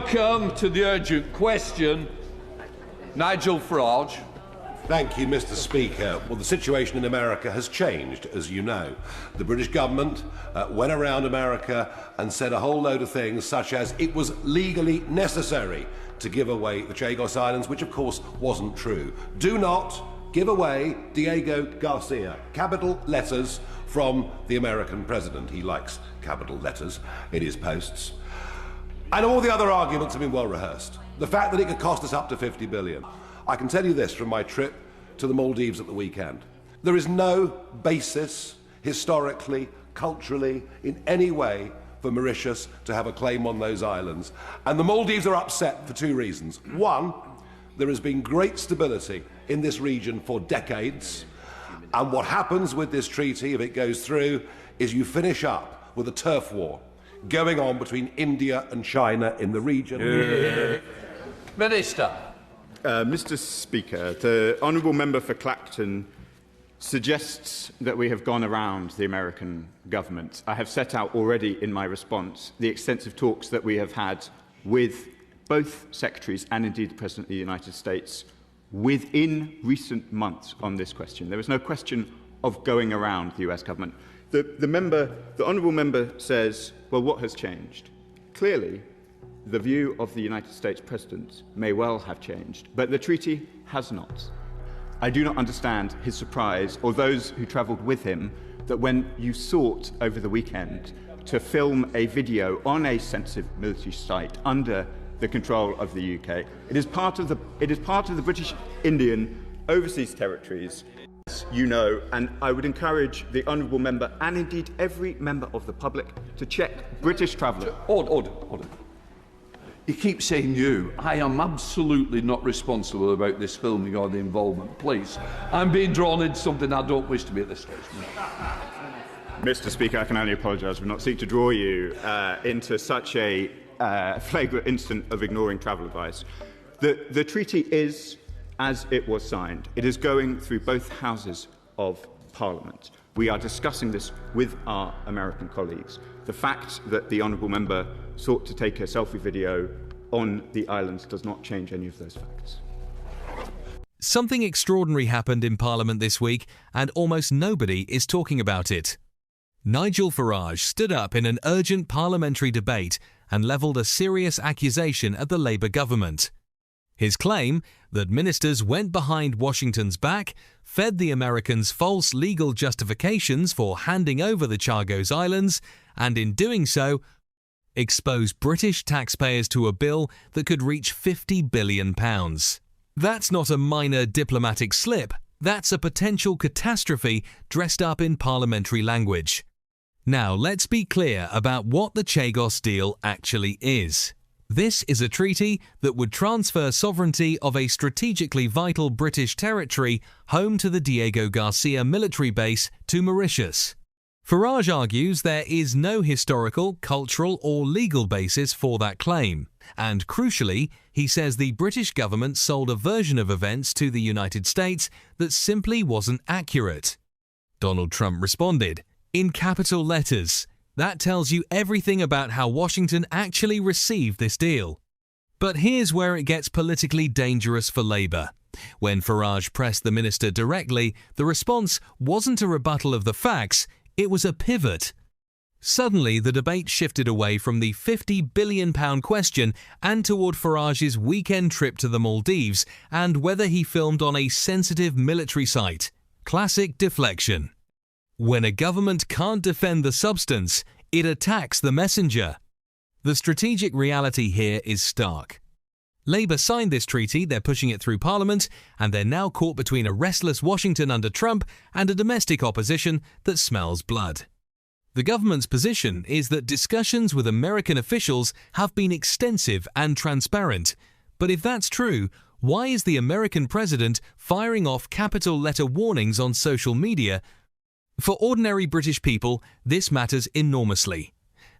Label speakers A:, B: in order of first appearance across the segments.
A: come to the urgent question. Nigel Farage.
B: Thank you, Mr. Speaker. Well, the situation in America has changed, as you know. The British government went around America and said a whole load of things, such as it was legally necessary to give away the Chagos Islands, which of course wasn't true. Do not give away Diego Garcia. Capital letters from the American president. He likes capital letters in his posts. And all the other arguments have been well rehearsed. The fact that it could cost us up to 50 billion. I can tell you this from my trip to the Maldives at the weekend. There is no basis, historically, culturally, in any way, for Mauritius to have a claim on those islands. And the Maldives are upset for two reasons. One, there has been great stability in this region for decades. And what happens with this treaty, if it goes through, is you finish up with a turf war going on between India and China in the region.
A: Yeah. Minister.
C: Mr. Speaker, the honourable member for Clacton suggests that we have gone around the American government. I have set out already in my response the extensive talks that we have had with both secretaries and indeed the President of the United States within recent months on this question. There is no question of going around the US government. The honourable member says, well, what has changed? Clearly, the view of the United States President may well have changed, but the treaty has not. I do not understand his surprise, or those who travelled with him, that when you sought over the weekend to film a video on a sensitive military site under the control of the UK, it is part of the British Indian overseas territories, you know, and I would encourage the honourable member and indeed every member of the public to check British travellers.
A: Order. You keep saying you. I am absolutely not responsible about this filming or the involvement. Please. I'm being drawn into something I don't wish to be at this stage.
C: Mr. Speaker, I can only apologise. We not seek to draw you into such a flagrant incident of ignoring travel advice. The treaty is, as it was signed, it is going through both houses of Parliament. We are discussing this with our American colleagues. The fact that the honourable member sought to take a selfie video on the islands does not change any of those facts.
D: Something extraordinary happened in Parliament this week, and almost nobody is talking about it. Nigel Farage stood up in an urgent parliamentary debate and levelled a serious accusation at the Labour government. His claim that ministers went behind Washington's back, fed the Americans false legal justifications for handing over the Chagos Islands, and in doing so, exposed British taxpayers to a bill that could reach £50 billion. That's not a minor diplomatic slip, that's a potential catastrophe dressed up in parliamentary language. Now let's be clear about what the Chagos deal actually is. This is a treaty that would transfer sovereignty of a strategically vital British territory home to the Diego Garcia military base to Mauritius. Farage argues there is no historical, cultural or legal basis for that claim, and crucially, he says the British government sold a version of events to the United States that simply wasn't accurate. Donald Trump responded, in capital letters, that tells you everything about how Washington actually received this deal. But here's where it gets politically dangerous for Labour. When Farage pressed the minister directly, the response wasn't a rebuttal of the facts, it was a pivot. Suddenly, the debate shifted away from the £50 billion question and toward Farage's weekend trip to the Maldives and whether he filmed on a sensitive military site. Classic deflection. When a government can't defend the substance, it attacks the messenger. The strategic reality here is stark. Labour signed this treaty, they're pushing it through Parliament, and they're now caught between a restless Washington under Trump and a domestic opposition that smells blood. The government's position is that discussions with American officials have been extensive and transparent. But if that's true, why is the American president firing off capital letter warnings on social media? For ordinary British people, this matters enormously.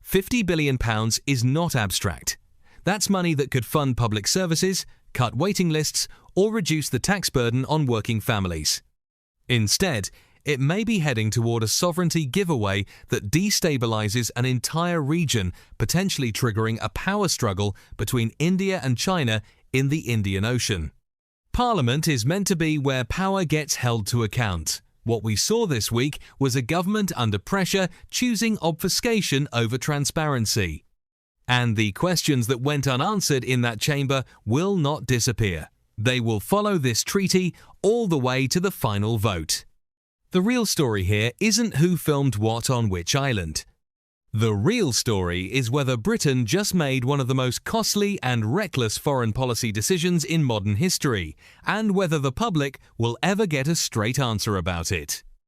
D: £50 billion is not abstract. That's money that could fund public services, cut waiting lists, or reduce the tax burden on working families. Instead, it may be heading toward a sovereignty giveaway that destabilizes an entire region, potentially triggering a power struggle between India and China in the Indian Ocean. Parliament is meant to be where power gets held to account. What we saw this week was a government under pressure choosing obfuscation over transparency. And the questions that went unanswered in that chamber will not disappear. They will follow this treaty all the way to the final vote. The real story here isn't who filmed what on which island. The real story is whether Britain just made one of the most costly and reckless foreign policy decisions in modern history, and whether the public will ever get a straight answer about it.